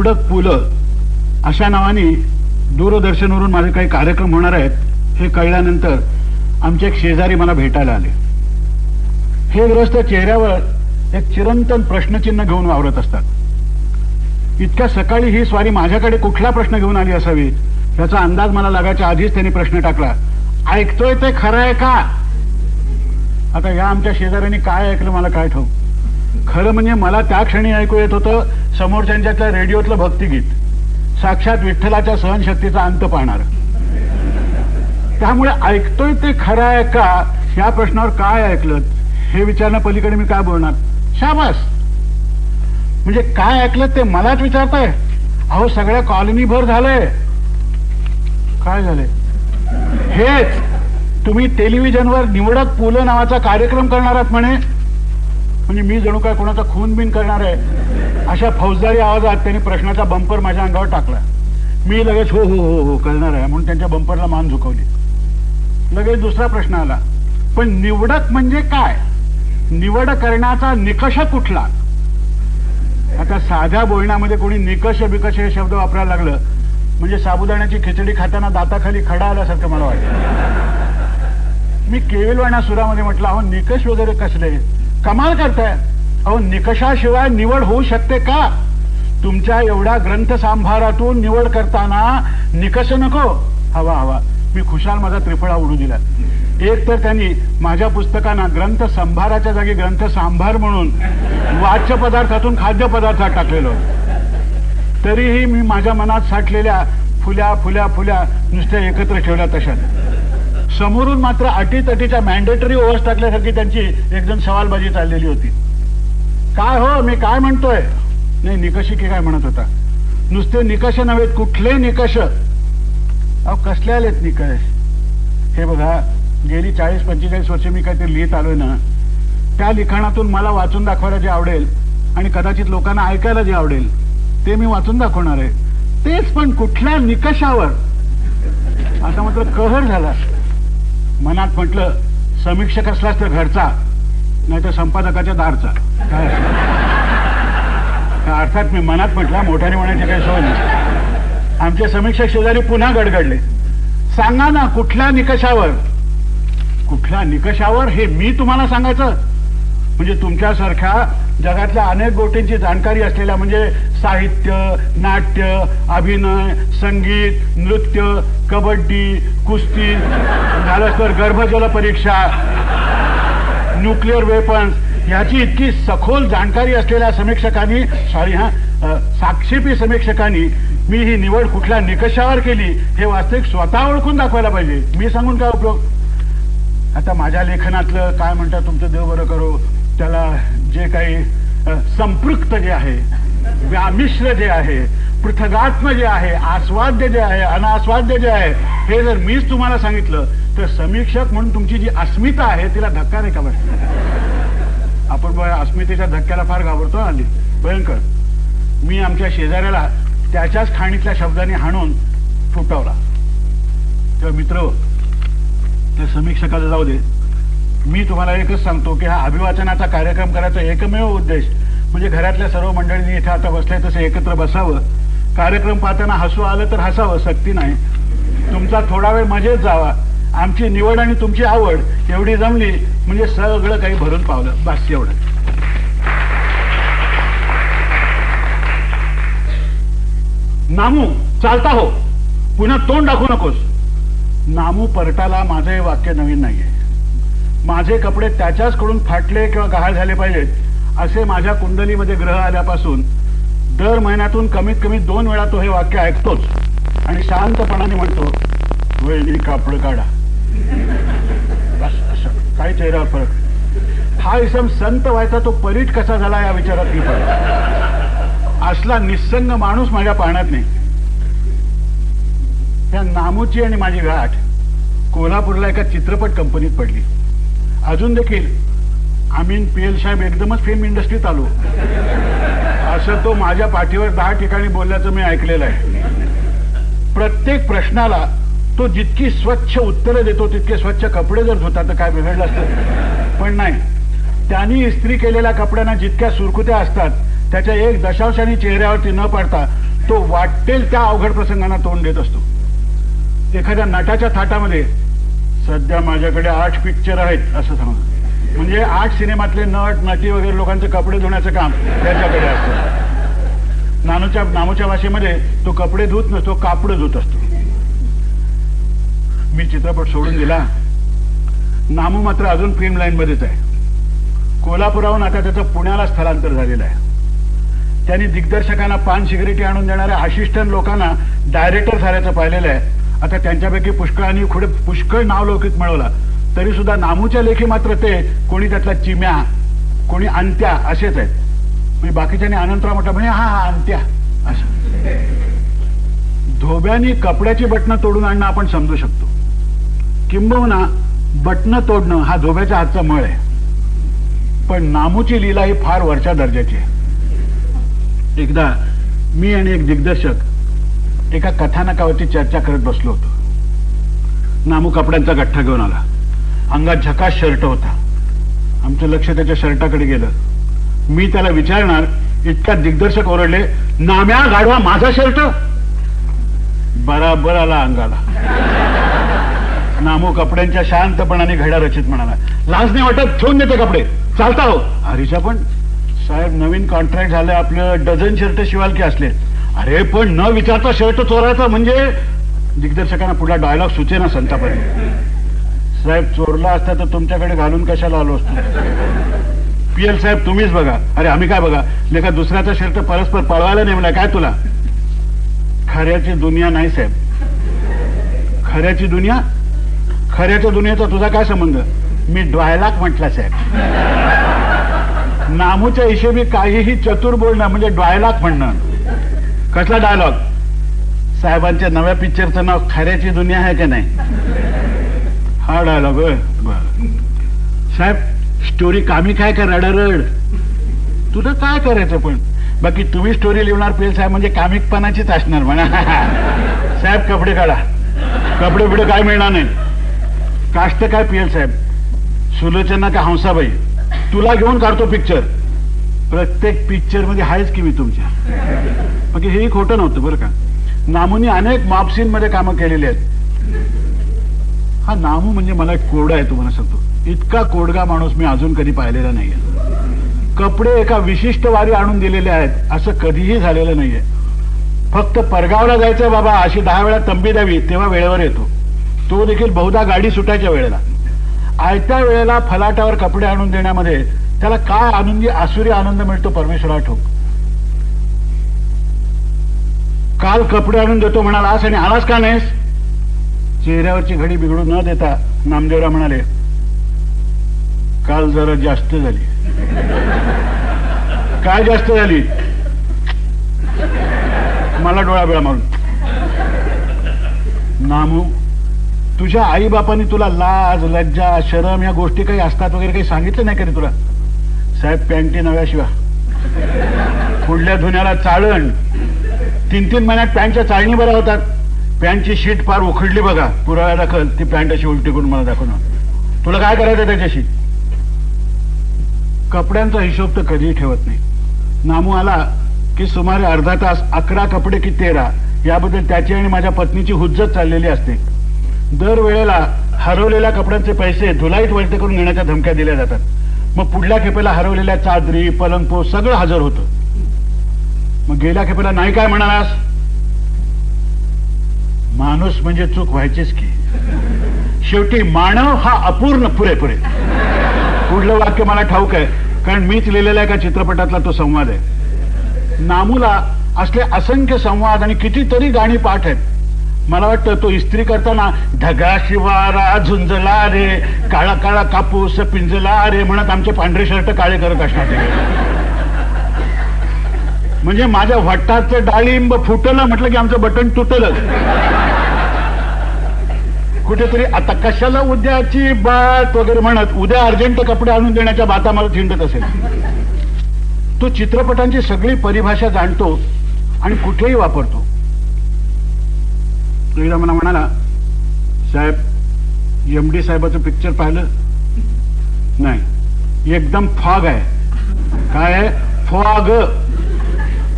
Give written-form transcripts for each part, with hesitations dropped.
निवडक पुलं अशा नावाने दूरदर्शनवरून माझे काही कार्यक्रम होणार आहेत हे कळल्यानंतर आमचे एक शेजारी मला भेटायला आले. हे ग्रस्त चेहऱ्यावर एक चिरंतन प्रश्नचिन्ह घेऊन वावरत असतात. इतक्या सकाळी ही स्वारी माझ्याकडे कुठला प्रश्न घेऊन आली असावी याचा अंदाज मला लागायच्या आधीच त्यांनी प्रश्न टाकला, ऐकतोय ते खरं आहे का? आता या आमच्या शेजाऱ्यांनी काय ऐकलं मला काय ठाऊक. खरं म्हणजे मला त्या क्षणी ऐकू येत होतं समोरच्यांच्या रेडिओतलं भक्तिगीत, साक्षात विठ्ठलाच्या सहनशक्तीचा अंत पाहणार. त्यामुळे ऐकतोय ते खरं आहे का या प्रश्नावर काय ऐकलं हे विचारण्या पलीकडे मी काय बोलणार. शाबास, म्हणजे काय ऐकलं ते मलाच विचारताय. अहो सगळ्या कॉलनीभर झालंय. काय झालंय? हेच तुम्ही टेलिव्हिजनवर निवडक पुलं नावाचा कार्यक्रम करणार आहात म्हणे. म्हणजे मी जणू काय कोणाचा खून बिन करणार आहे अशा फौजदारी आवाजात त्यांनी प्रश्नाचा बंपर माझ्या अंगावर टाकला. मी लगेच हो हो हो हो करणार आहे म्हणून त्यांच्या बंपरला मान झुकवली. लगेच दुसरा प्रश्न आला, पण निवडक म्हणजे काय? निवड करण्याचा निकष कुठला? आता साध्या बोलण्यामध्ये कोणी निकष बिकष हे शब्द वापरायला लागलं म्हणजे साबुदाण्याची खिचडी खाताना दाताखाली खडा आल्यासारखं मला वाटतं. मी केविलवाण्या सुरामध्ये म्हटलं, अहो निकष वगैरे कसले, कमाल करताय. अहो निकषाशिवाय निवड होऊ शकते का? तुमच्या एवढ्या ग्रंथ सांभारातून निवड करताना निकष नको? हवा हवा. मी खुशाल माझा त्रिफळा उडू दिला. एक तर त्यांनी माझ्या पुस्तकांना ग्रंथ संभाराच्या जागी ग्रंथ सांभार म्हणून वाच्य पदार्थातून खाद्य पदार्थात टाकलेलो. तरीही मी माझ्या मनात साठलेल्या फुल्या फुल्या फुल्या नुसत्या एकत्र ठेवल्या तशात. समोरून मात्र अटीतटीच्या मॅन्डेटरी ओव्हर्स टाकल्यासारखी त्यांची एकदम सवालबाजी चाललेली होती. काय हो मी काय म्हणतोय? नाही निकषी की काय म्हणत होता. नुसते निकष नव्हेत, कुठले निकष? अहो कसले आलेत निकष? हे बघा, गेली 40-45 वर्ष मी काहीतरी लिहित आलोय ना, त्या लिखाणातून मला वाचून दाखवायला जे आवडेल आणि कदाचित लोकांना ऐकायला जे आवडेल ते मी वाचून दाखवणार आहे. तेच पण कुठल्या निकषावर? आता मात्र कहर झाला. मनात म्हटलं समीक्षक असलाच तर घरचा, नाही तर संपादकाच्या दारचा. काय अर्थात मी मनात म्हटलं, मोठ्याने म्हणायची काही सोय नाही. आमचे समीक्षक शेजारी पुन्हा गडगडले. सांगा ना कुठल्या निकषावर? कुठल्या निकषावर हे मी तुम्हाला सांगायचं? म्हणजे तुमच्यासारख्या जगातल्या अनेक गोष्टींची जाणकारी असलेल्या, म्हणजे साहित्य, नाट्य, अभिनय, संगीत, नृत्य, कबड्डी, कुस्ती, झालंच तर गर्भजल परीक्षा, न्यूक्लिअर वेपन्स याची इतकी सखोल जाणकारी असलेल्या समीक्षकांनी, साक्षेपी समीक्षकांनी मी ही निवड कुठल्या निकषावर केली हे वास्तविक स्वतः ओळखून दाखवायला पाहिजे. मी सांगून काय उपयोग? आता माझ्या लेखनातलं काय म्हणतात तुमचं देव बरं करो, त्याला जे काही संपृक्त जे आहे, व्यामिश्र जे आहे, पृथगात्म जे आहे, आस्वाद्य जे आहे, अनास्वाद्य जे आहे, हे जर मीच तुम्हाला सांगितलं तर समीक्षक म्हणून तुमची जी अस्मिता आहे तिला धक्का नाही का बसला? आपण अस्मितेच्या धक्क्याला फार घाबरतो आली भयंकर. मी आमच्या शेजाऱ्याला त्याच्याच खाणीतल्या शब्दाने हाणून फुटवला. तेव्हा मित्र, त्या समीक्षकाला जाऊ दे, मी तुम्हाला एकच सांगतो की हा अभिवाचनाचा कार्यक्रम करायचा एकमेव उद्देश म्हणजे घरातल्या सर्व मंडळींनी इथे आता बसले तसे एकत्र बसावं, कार्यक्रम पाहताना हसू आलं तर हसावं, सक्ती नाही, तुमचा थोडा वेळ मजेत जावा, आमची निवड आणि तुमची आवड एवढी जमली म्हणजे सगळं काही भरून पावलं. बस एवढं. नामू चालता हो, पुन्हा तोंड दाखवू नकोस. नामू परटाला माझं हे वाक्य नवीन नाहीये. माझे कपडे त्याच्याचकडून फाटले किंवा गहाळ झाले पाहिजेत असे माझ्या कुंडलीमध्ये ग्रह आल्यापासून दर महिन्यातून कमीत कमी 2 वेळा तो हे वाक्य ऐकतोच आणि शांतपणाने म्हणतो, वहिनी कापड काढा. बस असं काही चेहऱ्यावर फरक. हा इसम संत व्हायचा तो परीट कसा झाला या विचारात मी पडतो. असला निस्संग माणूस माझ्या पाहण्यात नाही. त्या नामूची आणि माझी गाठ कोल्हापूरला एका चित्रपट कंपनीत पडली. अजून देखील आमीन पीएल साहेब एकदमच फिल्म इंडस्ट्रीत आलो असं तो माझ्या पाठीवर 10 ठिकाणी बोलल्याचं मी ऐकलेलं आहे. प्रत्येक प्रश्नाला तो जितकी स्वच्छ उत्तरं देतो तितके स्वच्छ कपडे जर धुतात तर काय बिघडलं असतं. पण नाही, त्यांनी इस्त्री केलेल्या कपड्यांना जितक्या सुरकुत्या असतात त्याच्या 1 दशांशाने चेहऱ्यावरती न पडता तो वाटेल त्या अवघड प्रसंगांना तोंड देत असतो. एखाद्या नटाच्या थाटामध्ये सध्या माझ्याकडे 8 पिक्चर आहेत असं सांगतो, म्हणजे 8 सिनेमातले नट नटी वगैरे लोकांचे कपडे धुण्याचं काम त्याच्याकडे असतं. नामूच्या भाषेमध्ये तो कपडे धुत नसतो, कापड धुत असतो. मी चित्रपट सोडून दिला. नामू मात्र अजून फिल्म लाईन मध्येच आहे. कोल्हापुराहून आता त्याचं पुण्याला स्थलांतर झालेलं आहे. त्यांनी दिग्दर्शकांना पान सिगरेटी आणून देणाऱ्या असिस्टंट लोकांना डायरेक्टर झाल्याचं पाहिलेलं आहे. आता त्यांच्यापैकी पुष्कळांनी पुष्कळ नावलौकिक मिळवला, तरी सुद्धा नामूच्या लेखी मात्र ते कोणी त्यातला चिम्या, कोणी अंत्या असेच आहेत. म्हणजे बाकीच्याने अनंतराव म्हटलं म्हणजे हा अंत्या असं. धोब्यानी कपड्याची बटणं तोडून आणणं आपण समजू शकतो, किंबहुना बटणं तोडणं हा धोब्याच्या हातचा मळ आहे. पण नामूची लीला ही फार वरच्या दर्जाची आहे. एकदा मी आणि एक दिग्दर्शक एका कथानकावरची चर्चा करत बसलो होतो. नामू कपड्यांचा गठ्ठा घेऊन आला. अंगात झकास शर्ट होता. आमचं लक्ष त्याच्या शर्टाकडे गेलं. मी त्याला विचारणार इतक्यात दिग्दर्शक ओरडले, नाम्या गाढवा माझा शर्ट. बराबर आला अंगाला. नामू कपड्यांच्या शांतपणाने घड्या रचित म्हणाला, लाज नाही वाटत, ठेवून देते कपडे, चालता हो. हरीच्या पण साहेब नवीन कॉन्ट्रॅक्ट झालं, आपलं डझन शर्ट शिवाल की असले. अरे पण न विचारता शर्ट चोरायचा म्हणजे. दिग्दर्शकांना पुढला डायलॉग सुचेना संतापाने. साहेब चोरला असता तर तुमच्याकडे घालून कशाला आलो असतो. पीएल साहेब तुम्हीच बघा. अरे आम्ही काय बघा, लेखा दुसऱ्याचा शर्ट परस्पर पळवायला नेमलाय काय तुला. खऱ्याची दुनिया नाही साहेब, खऱ्याची दुनिया. खऱ्याच्या दुनियेचा तुझा काय संबंध. मी ड्वायलाक म्हटला साहेब. नामूच्या हिशेबी काहीही चतुर बोलणं म्हणजे ड्वायलाक म्हणणं. कसला डायलॉग. साहेबांच्या नव्या पिक्चरचं नाव खऱ्याची दुनिया आहे का नाही. हा डायलॉग. बर साहेब स्टोरी कामी काय का रडरड. तुला काय करायचं पण. बाकी तुम्ही स्टोरी लिहिणार पीएल साहेब म्हणजे कामिकपणाचीच असणार म्हणा. साहेब कपडे काढा. कपडे बिडे काय मिळणार नाही. काष्ट काय पीएल साहेब. सुलोचना का हंसाबाई तुला घेऊन काढतो पिक्चर. प्रत्येक पिक्चर मध्ये आहेच की मी तुमच्या. बाकी हेही खोटं नव्हतं बरं का. नामूनी अनेक मॉपसीन मध्ये कामं केलेली आहेत. हा नामू म्हणजे मला एक कोरडा आहे तुम्हाला सांगतो. इतका कोडगा माणूस मी अजून कधी पाहिलेला नाहीये. कपडे एका विशिष्ट वारी आणून दिलेले आहेत असं कधीही झालेलं नाहीये. फक्त परगावला जायचं बाबा अशी 10 वेळा तंबी द्यावी तेव्हा वेळेवर येतो. तो देखील बहुधा गाडी सुटायच्या वेळेला. आयत्या वेळेला फलाटावर कपडे आणून देण्यामध्ये त्याला काय आनंदी आसुरी आनंद मिळतो परमेश्वरा ठाऊक. काल कपडे आणून देतो म्हणाला आज आणि आलाच का नाहीस. चेहऱ्यावरची घडी बिघडू न देता नामदेवराव म्हणाले, काल जरा जास्त झाली. काय जास्त झाली. मला डोळा बिळा मारून. नामू तुझ्या आई बापांनी तुला लाज लज्जा शरम या गोष्टी काही असतात वगैरे काही सांगितलं नाही कधी तुला. साहेब पॅन्टी नव्याशिवाय पुढल्या धुण्याला चाळण. 3-3 महिन्यात पॅन्टच्या चाळणी बऱ्या होतात. पॅन्टची शीट फार उखडली बघा पुराव्या दाखल. ती पॅन्ट अशी उलटी करून मला दाखवणार. तुला काय करायचं त्याच्याशी. कपड्यांचा हिशोब तर कधीही ठेवत नाही. नामू आला की सुमारे अर्धा तास 11 कपडे की 13 याबद्दल त्याची आणि माझ्या पत्नीची हुज्जत चाललेली असते. दरवेळेला हरवलेल्या कपड्यांचे पैसे धुलाईत वळते करून घेण्याच्या धमक्या दिल्या जातात. मग पुढल्या खेपेला हरवलेल्या चादरी पलंगपो सगळं हजर होतं. मग गेल्या खेपेला नाही काय म्हणालास. माणूस म्हणजे चूक व्हायचीच की. शेवटी मानव हा अपूर्ण पुरेपुरे. पुढलं वाक्य मला ठाऊक आहे कारण मीच लिहिलेला एका चित्रपटातला तो संवाद आहे. नामूला असले असंख्य संवाद आणि कितीतरी गाणी पाठ आहेत. मला वाटतं तो इस्त्री करताना ढगा शिवारा झुंजला रे काळा काळा कापूस पिंजला रे म्हणत आमचे पांढरे शर्ट काळे करत असणार. म्हणजे माझ्या भट्टाचं डाळिंब फुटलं म्हटलं की आमचं बटन तुटलं. कुठेतरी आता कशाला उद्याची बात वगैरे म्हणत उद्या अर्जंट कपडे आणून देण्याच्या बातामध्ये हिंडत असेल. तो चित्रपटांची सगळी परिभाषा जाणतो आणि कुठेही वापरतो. एकदा मला म्हणाला, साहेब एमडी साहेबाचं पिक्चर पाहिलं नाही. एकदम फॉग आहे. काय आहे फॉग.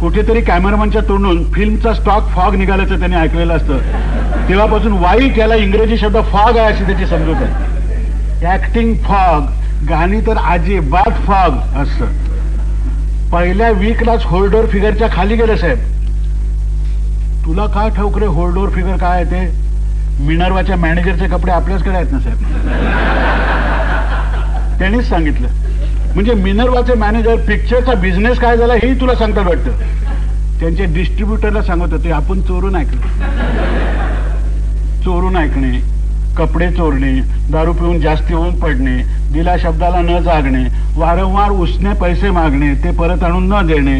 कुठेतरी कॅमेरामॅनच्या तोंडून फिल्मचा स्टॉक फॉग निघाल्याचं त्यांनी ऐकलेलं असतं. तेव्हापासून वाईट याला इंग्रजी शब्द फॉग आहे अशी त्याची समजूत आहे. ऍक्टिंग फॉग, गाणी तर अजिबात फॉग असतं. पहिल्या वीकलाच होल्डोर फिगरच्या खाली गेले साहेब. तुला काय ठाऊक रे होल्डोर फिगर काय आहे ते? मिनर्वाच्या मॅनेजरचे कपडे आपल्याचकडे आहेत ना साहेब. त्यांनीच सांगितलं. म्हणजे मिनर्वाचे मॅनेजर पिक्चरचा बिझनेस काय झाला हेही तुला सांगतात वाटतं. त्यांच्या डिस्ट्रीब्युटरला सांगत होते आपण चोरून ऐकणे, कपडे चोरणे, दारू पिऊन जास्ती होऊन पडणे, दिला शब्दाला न जागणे, वारंवार उसने पैसे मागणे, ते परत आणून न देणे,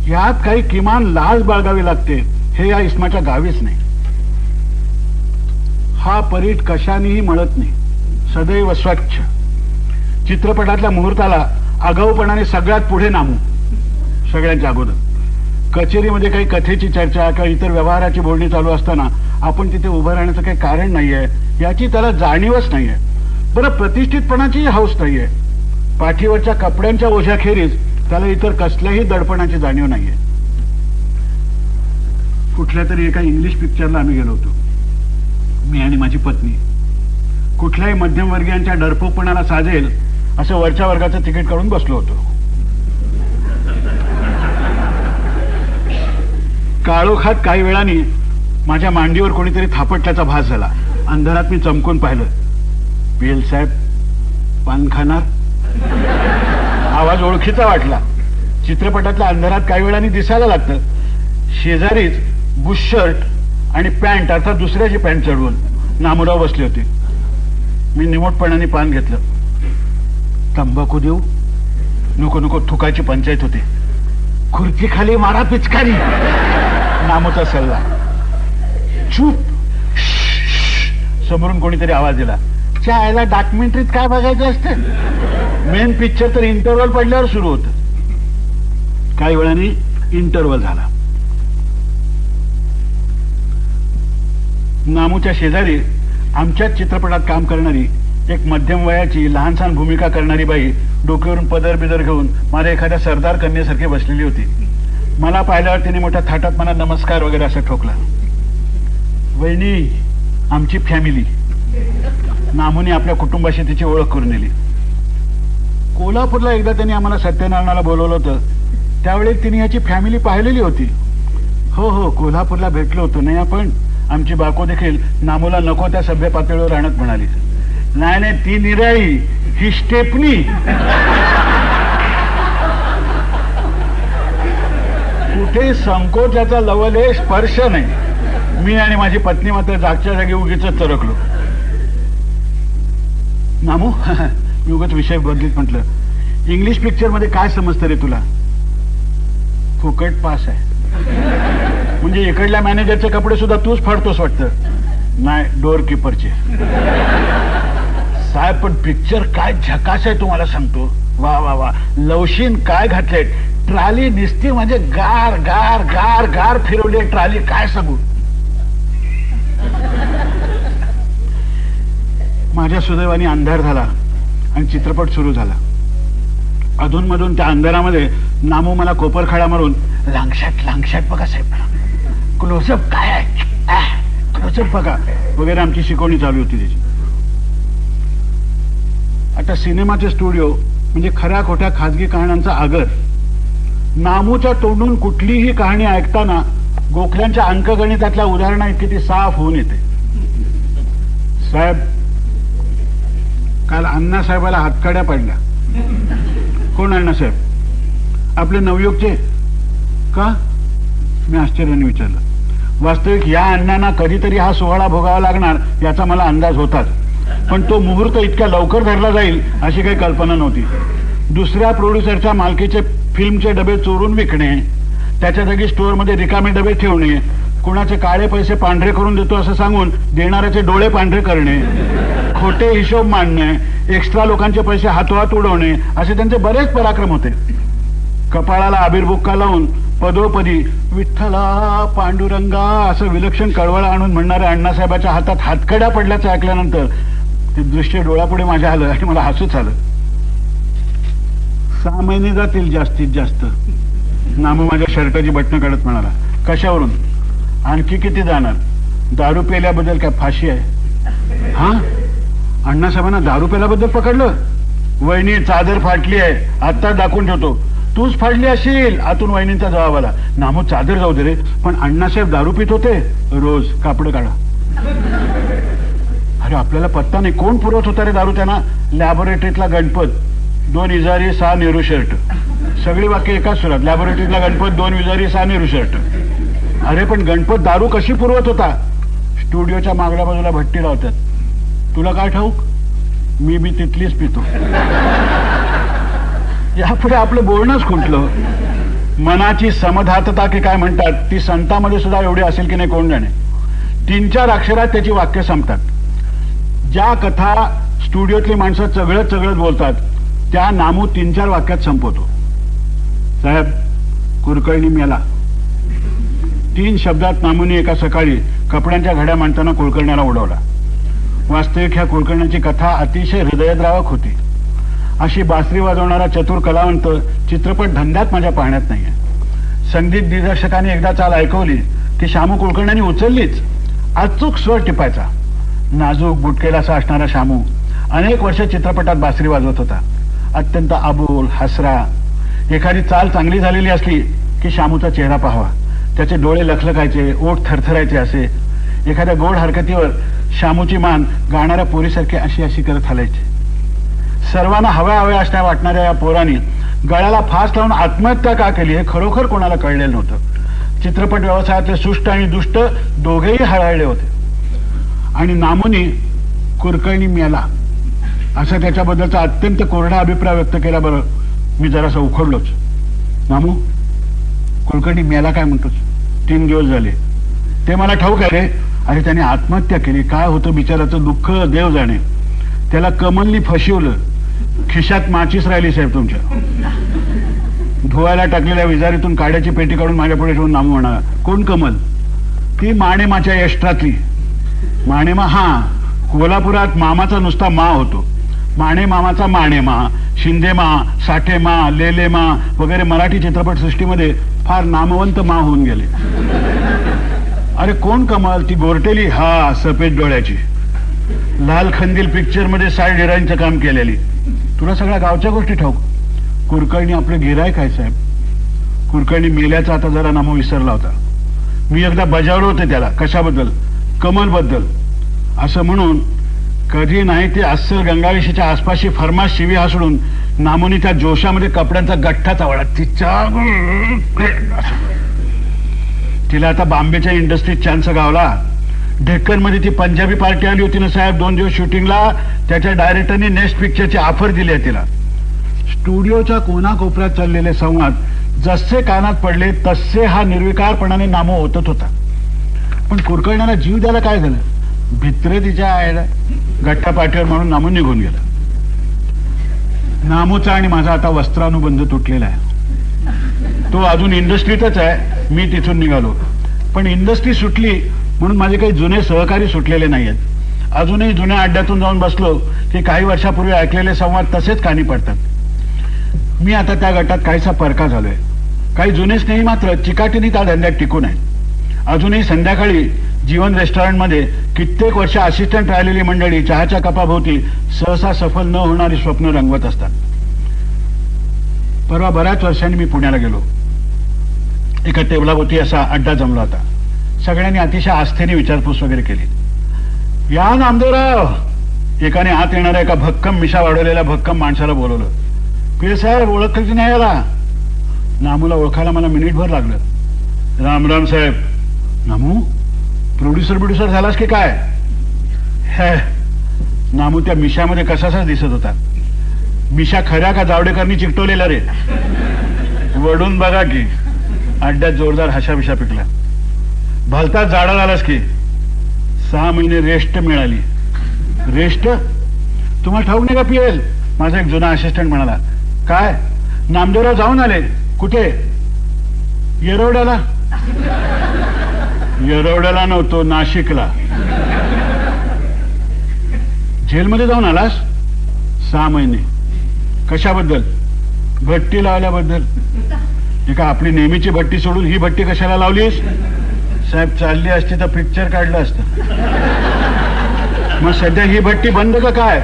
यात काही किमान लाज बाळगावी लागते हे या इस्माच्या गावीच नाही. हा परीट कशानेही मळत नाही, सदैव स्वच्छ. चित्रपटातल्या मुहूर्ताला आगाऊपणाने सगळ्यात पुढे नामू, सगळ्यांच्या अगोदर. कचेरीमध्ये काही कथेची चर्चा किंवा इतर व्यवहाराची बोलणी चालू असताना आपण तिथे उभं राहण्याचं काही कारण नाहीये याची त्याला जाणीवच नाहीये. बरं, प्रतिष्ठितपणाची हौस नाहीये. पाठीवरच्या कपड्यांच्या ओझ्याखेरीज त्याला इतर कसल्याही दडपणाची जाणीव नाहीये. कुठल्या तरी एका इंग्लिश पिक्चरला आम्ही गेलो होतो, मी आणि माझी पत्नी. कुठल्याही मध्यमवर्गीयांच्या डरपोकपणाला साजेल असं वरच्या वर्गाचं तिकीट काढून बसलो होतो. काळोखात काही वेळाने माझ्या मांडीवर कोणीतरी थापटल्याचा भास झाला. अंधारात मी चमकून पाहिलं. पीएल साहेब पान खाणार? आवाज ओळखीचा वाटला. चित्रपटातल्या अंधारात काही वेळाने दिसायला लागतं. शेजारीच बुशशर्ट आणि पॅन्ट अर्थात दुसऱ्याची पॅन्ट चढवून नामूराव बसले होते. मी निमोटपणाने पान घेतलं. तंबाखू देऊ? नको नको, थुकाची पंचायत होते. खुर्ची खाली मारा पिचकारी, नामूचा सल्ला. चूप. समोरून कोणीतरी आवाज दिला. चायला डॉक्युमेंटरीत काय बघायचं असते? मेन पिक्चर तर इंटरव्हल पडल्यावर सुरू होत. काही वेळाने इंटरव्हल झाला. नामूच्या शेजारी आमच्याच चित्रपटात काम करणारी एक मध्यम वयाची लहानसहान भूमिका करणारी बाई डोक्यावरून पदर बिदर घेऊन माझ्या एखाद्या सरदार कन्येसारखी बसलेली होती. मला पाहिल्यावर तिने मोठ्या थाटात मला नमस्कार वगैरे असं ठोकला. वहिनी, आमची फॅमिली. नामूने आपल्या कुटुंबाशी तिची ओळख करून दिली. कोल्हापूरला एकदा त्यांनी आम्हाला सत्यनारायणाला बोलवलं होतं. त्यावेळी तिने याची फॅमिली पाहिलेली होती. हो हो, कोल्हापूरला भेटलो होतो नाही आपण. आमची बाको देखील नामूला नको त्या सभ्य पातळीवर आणत म्हणाली. नाही नाही, ती निराळी, ही स्टेपनी. कुठे संकोचाचा लवलेश स्पर्श नाही. मी आणि माझी पत्नी मात्र जागच्या जागी उगीच तरकलो. नामू, मी उगाच विषय बदलीत म्हटलं, इंग्लिश पिक्चर मध्ये काय समजतं रे तुला? फुकट पास आहे. म्हणजे इकडल्या मॅनेजरचे कपडे सुद्धा तूच फाडतोस वाटतं. नाही, डोअर कीपरचे. साहेब पण पिक्चर काय झकास आहे तुम्हाला सांगतो. वा वा वा, लवशीन काय घातले. ट्राली दिसती म्हणजे गार गार गार गार फिरवली ट्राली, काय सांगू. माझ्या सुदैवाने अंधार झाला आणि चित्रपट सुरू झाला. अधूनमधून त्या अंधारामध्ये नामू मला कोपरखाडा मारून लांगशाट लांगशाट बघा साहेब, क्लोजअप काय आहे, क्लोजअप बघा वगैरे आमची शिकवणी चालू होती त्याची. आता सिनेमाचे स्टुडिओ म्हणजे खऱ्या खोट्या खाजगी कहाण्यांचा आगर. नामूच्या तोंडून कुठलीही कहाणी ऐकताना गोखल्यांच्या अंकगणितातल्या उदाहरणा इतकी ती साफ होऊन येते. साहेब, काल अण्णासाहेबाला हातकड्या पडल्या. कोण अण्णासाहेब? आपले नवयुगचे का? मी आश्चर्याने विचारलं. वास्तविक या अण्णांना कधीतरी हा सोहळा भोगावा लागणार याचा मला अंदाज होताच, पण तो मुहूर्त इतक्या लवकर धरला जाईल अशी काही कल्पना नव्हती. दुसऱ्या प्रोड्युसरच्या मालकीचे फिल्मचे डबे चोरून विकणे, त्याच्या जागी स्टोअरमध्ये रिकामे डबे ठेवणे, कुणाचे काळे पैसे पांढरे करून देतो असं सांगून देणाऱ्याचे डोळे पांढरे करणे, खोटे हिशोब मांडणे, एक्स्ट्रा लोकांचे पैसे हातोहात उडवणे, असे त्यांचे बरेच पराक्रम होते. कपाळाला आबिरबुक्का लावून पदोपदी विठ्ठला पांडुरंगा असं विलक्षण कळवळ आणून म्हणणाऱ्या अण्णासाहेबाच्या हातात हातकड्या पडल्याचं ऐकल्यानंतर ते दृश्य डोळ्यापुढे माझ्या आलं आणि मला हसूच आलं. 6 महिने जातील जास्तीत जास्त. नामू माझ्या शर्टाची बटणं काढत म्हणाला, कशावरून? आणखी किती जाणार? दारू पेल्याबद्दल काय फाशी आहे? हा, अण्णासाहेबांना दारू पेल्याबद्दल पकडलं? वहिनी चादर फाटली आहे, आत्ता दाखवून ठेवतो. तूच फाडली असेल, आतून वहिनींचा जबाब आला. नामू चादर जाऊ दे रे, पण अण्णासाहेब दारू पित होते रोज. कापड काढा. अरे आपल्याला पत्ता नाही, कोण पुरवत होता रे दारू त्यांना? लॅबोरेटरीतला गणपत, 2 इजारी 6 नेहरू शर्ट. सगळी वाक्य एकाच सुरात. लॅबोरेटरीतला गणपत, 2 इजारी 6 नेहरू शर्ट. अरे पण गणपत दारू कशी पुरवत होता? स्टुडिओच्या मागल्या बाजूला भट्टी लावतात. तुला काय ठाऊक? मी बी तिथलीच पितो. यापुढे आपलं बोलणंच खुंटलं. मनाची समधातता की काय म्हणतात, ती संतांमध्ये सुद्धा एवढी असेल की नाही कोण जाणे. 3-4 अक्षरात त्याची वाक्य संपतात. ज्या कथा स्टुडिओतली माणसं चगळत चगळत बोलतात, त्या नामू 3-4 वाक्यात संपवतो. साहेब, कुरकळणी मेला. 3 शब्दात नामूने एका सकाळी कपड्यांच्या घड्या मांडताना कुलकर्ण्याला उडवला. वास्तविक ह्या कुलकर्ण्याची कथा अतिशय हृदयद्रावक होती. अशी बासरी वाजवणारा चतुर कलावंत चित्रपट धंद्यात माझ्या पाहण्यात नाहीये. संगीत दिग्दर्शकाने एकदा चाल ऐकवली की शामू कुलकर्ण्याने उचललीच. अचूक स्वर टिपायचा. नाजूक बुटकेलासा असणारा शामू अनेक वर्ष चित्रपटात बासरी वाजवत होता. अत्यंत आबोल, हसरा. एखादी चाल चांगली झालेली असली की शामूचा चेहरा पाहावा. त्याचे डोळे लखलखायचे, ओठ थरथरायचे असे. एखाद्या गोड हरकतीवर शामूची मान गाणाऱ्या पोरीसारखी अशी अशी करत हलायची. सर्वांना हव्या असण्या वाटणाऱ्या या पोरांनी गळ्याला फास लावून आत्महत्या का केली हे खरोखर कोणाला कळलेलं नव्हतं. चित्रपट व्यवसायातले सुष्ट आणि दुष्ट दोघेही हळहळले होते. आणि नामूनी कुरकळणी मेला असा त्याच्याबद्दलचा अत्यंत कोरडा अभिप्राय व्यक्त केला. बरं, मी जरासा उखडलोच. नामू, कुलकर्णी मेला काय म्हणतोस? 3 दिवस झाले. ते मला ठाऊक आहे रे. अरे त्याने आत्महत्या केली. काय होतं बिचाराचं दुःख देव जाणे. त्याला कमलनी फसवलं. खिशात माचीस राहिली साहेब तुमच्या. धुवायला टाकलेल्या विजारीतून काड्याची पेटी काढून माझ्या पुढे ठेवून नामू म्हणाला, कोण कमल? ती माणेमाच्या यष्ट्रातली. माणेमा? हा, कोल्हापुरात मामाचा नुसता मा होतो. माणे मामाचा माणेमा, शिंदेमा, साठेमा, लेलेमा वगैरे मराठी चित्रपटसृष्टीमध्ये फार नामवंत मा होऊन गेले. अरे कोण कमल? ती गोरटेली? हा, सफेद डोळ्याची. लाल खंदील पिक्चर मध्ये साईड हिरोईनचं काम केलेली. तुला सगळ्या गावच्या गोष्टी ठाऊक. कुरकर्णी आपलं गिरायक आहे साहेब. कुरकर्णी मेल्याचा आता जरा नामू विसरला होता. मी एकदा बजावलं होतं त्याला. कशाबद्दल? कमल बद्दल. असं म्हणून कधी नाही ते अस्सल गंगावेशीच्या आसपासची फरमाश शिवी हासडून नामूनी त्या जोशामध्ये कपड्यांचा गठ्ठा चावला. तिला आता बॉम्बेच्या इंडस्ट्रीत चान्स गावला. डेक्कन मध्ये ती पंजाबी पार्टी आली होती ना साहेब 2 दिवस शूटिंगला. त्याच्या डायरेक्टरने नेक्स्ट पिक्चरची ऑफर दिली आहे तिला. स्टुडिओच्या कोणाकोपऱ्यात चाललेले संवाद जसे कानात पडले तसे हा निर्विकारपणाने नामू ओतत होता. पण कुरकर्ण्याला जीव द्यायला काय झालं? भित्रे तिच्या आयला गठ्ठा पाठीवर म्हणून नामू निघून गेला. नामूचा आणि माझा आता वस्त्रानुबंध तुटलेला आहे. तो अजून इंडस्ट्रीतच आहे. मी तिथून निघालो. पण इंडस्ट्री सुटली म्हणून माझे काही जुने सहकारी सुटलेले नाहीयेत. अजूनही जुन्या अड्ड्यातून जाऊन बसलो की काही वर्षापूर्वी ऐकलेले संवाद तसेच कानी पडतात. मी आता त्या गटात काहीसा परका झालोय. काही जुने स्नेही मात्र चिकाटीने त्या धंद्यात टिकून आहेत. अजूनही संध्याकाळी जीवन रेस्टॉरंटमध्ये कित्येक वर्ष असिस्टंट राहिलेली मंडळी चहाच्या कपाभोवती सहसा सफल न होणारी स्वप्न रंगवत असतात. परवा बऱ्याच वर्षांनी मी पुण्याला गेलो. एका टेबलाभोवती असा अड्डा जमला होता. सगळ्यांनी अतिशय आस्थेने विचारपूस वगैरे केली. या नामदेवराव, एकाने आत येणाऱ्या एका भक्कम मिशा वाढवलेल्या भक्कम माणसाला बोलवलं. पीर साहेब, ओळखलं नाही याला? नामूला ओळखायला मला मिनिटभर लागलं. राम राम साहेब. नामू, प्रोड्युसर झालास की काय? हे नामू त्या मिशामध्ये कसासाच दिसत होता. मिशा खऱ्या का जावडेकरनी चिकटवलेला रे? वडून बघा की. अड्ड्यात जोरदार हशाबिशा पिकला. भलताच जाडा झालास की. 6 महिने रेस्ट मिळाली. रेस्ट? तुम्हाला ठाऊक नाही का पीएल? माझा एक जुना असिस्टंट म्हणाला. काय? नामदेवराव जाऊन आले. कुठे? येरवड्याला. येरवड्याला नव्हतो, नाशिकला. जेलमध्ये जाऊन आलास? 6 महिने. कशाबद्दल? भट्टी लावल्याबद्दल. हे का आपली नेहमीची भट्टी सोडून ही भट्टी कशाला लावलीस? साहेब, चालली असती तर पिक्चर काढलं असतं. मग सध्या ही भट्टी बंद का काय?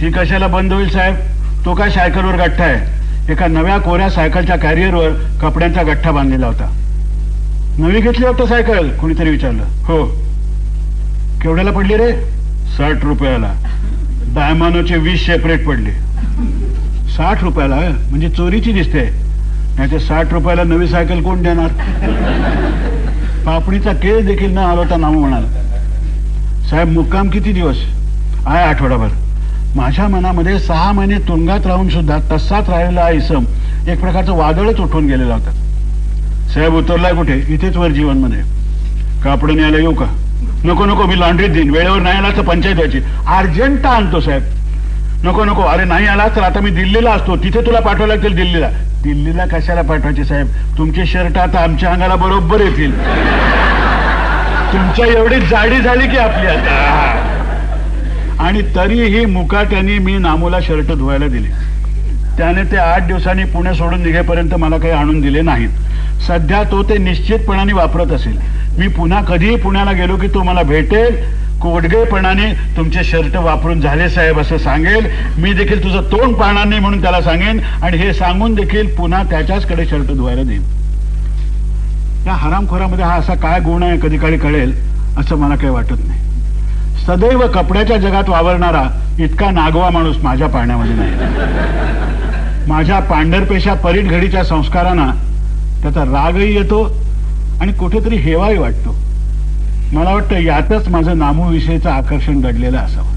ती कशाला बंद होईल साहेब? तो काय सायकलवर गठ्ठा आहे? एका नव्या कोऱ्या सायकलच्या कॅरियरवर कपड्यांचा गठ्ठा बांधलेला होता. नवी घेतली होतं सायकल? कुणीतरी विचारलं. हो. केवढ्याला पडली रे? 60 रुपयाला. डायमानोचे 20 सेपरेट पडले. 60 रुपयाला? म्हणजे चोरीची दिसते. नाही ते 60 रुपयाला नवी सायकल कोण देणार? पापडीचा केस देखील न आलोता नामू म्हणाला. साहेब, मुक्काम किती दिवस? आहे आठवडाभर. माझ्या मनामध्ये 6 महिने तुरुंगात राहून सुद्धा तसाच राहिलेला इसम एक प्रकारचं वादळच उठून गेलेला होता. साहेब, उतरलाय कुठे? इथेच वर जीवनमध्ये. कापड न्यायला येऊ का? नको नको, मी लॉन्ड्रीत देईन. वेळेवर नाही आला तर पंचायत व्हायची. अर्जंट आणतो साहेब. नको नको, अरे नाही आला तर आता मी दिल्लीला असतो, तिथे तुला पाठवायला लागतील दिल्लीला. दिल्लीला कशाला पाठवायचे साहेब? तुमचे शर्ट आता आमच्या अंगाला बरोबर येतील. तुमच्या एवढी जाडी झाली की आपली आता. आणि तरीही मुकाट्याने मी नामूला शर्ट धुवायला दिले. त्याने ते 8 दिवसांनी पुणे सोडून निघेपर्यंत मला काही आणून दिले नाहीत. सध्या तो ते निश्चितपणाने वापरत असेल. मी पुन्हा कधीही पुण्याला गेलो की तो मला भेटेल, कोडगेपणाने तुमचे शर्ट वापरून झाले साहेब असं सांगेल. मी देखील तुझं तोंड पाहणार नाही म्हणून त्याला सांगेन, आणि हे सांगून देखील पुन्हा त्याच्याचकडे शर्ट धुवायला देईन. या हरामखोरामध्ये हा असा काय गुण आहे कधी काळी कळेल असं मला काही वाटत नाही. सदैव कपड्याच्या जगात वावरणारा इतका नागवा माणूस माझ्या पाहण्यामध्ये नाही. माझ्या पांढरपेशा परीट घडीच्या संस्कारांना त्याचा रागही येतो आणि कुठेतरी हेवाही वाटतो. मला वाटतं यातच माझं नामूविषयीचं आकर्षण घडलेलं असावं.